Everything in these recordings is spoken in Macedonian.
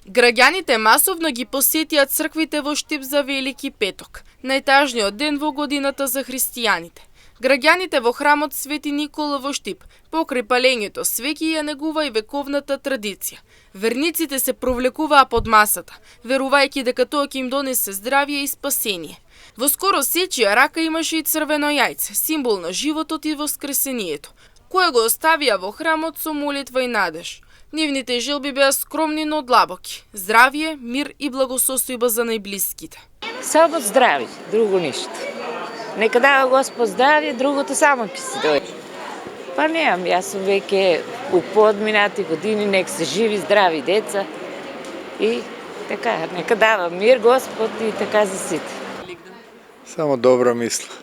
Граѓаните масовно ги посетија црквите во Штип за Велики петок, најтажниот ден во годината за христијаните. Граѓаните во храмот Свети Никола во Штип, покрај палењето свеќи ја негува и вековната традиција. Верниците се провлекуваа под масата, верувајќи дека тоа ќе им донесе здравје и спасение. Во скоро сечија рака имаше и црвено јајце, символ на животот и воскресението, кое го оставија во храмот со молитва и надеж. Нивните желби беа скромни, но длабоки. Здравје, мир и благосостојба за најблиските. Само здрави, друго ништо. Нека дава Господ здравје, другото само ќе се дојде. Па неам, јас сум веќе у подминати години, нека се живи, здрави деца. И така, нека дава мир Господ и така за сите. Само добра мисла.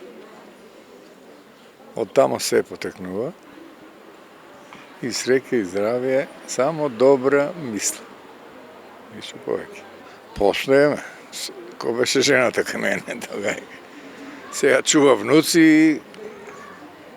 Од тамо се потекнува. И среќа и здравје, само добра мисла. Ништо повеќе. Постоеме. Кој беше жената кај мене тогаш? Сега чува внуци,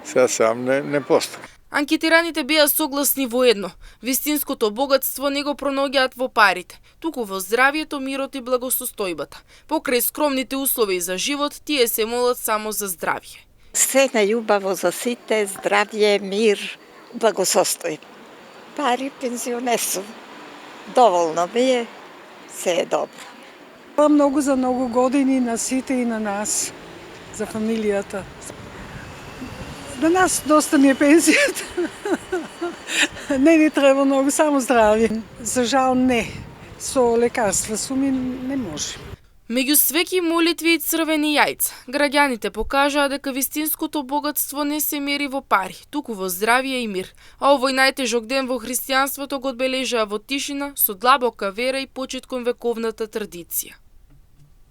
сега сам не постои. Анкетираните беа согласни во едно. Вистинското богатство не го пронаоѓаат во парите, туку во здравјето, мирот и благосостојбата. Покрај скромните услови за живот, тие се молат само за здравје. Се најубаво за сите, здравје, мир, благосостој. Пари пензионер сум. Доволно ми е, се е добро. Многу за многу години на сите и на нас, за фамилијата. На нас доста ни е пензијата. Не ни треба многу, само здравје. За жал не. Со лекарства суми не може. Меѓу свеќи молитви и црвени јајца, граѓаните покажаа дека вистинското богатство не се мери во пари, туку во здравје и мир. А овој најтежок ден во христијанството го одбележаа во тишина, со длабока вера и почит кон вековната традиција.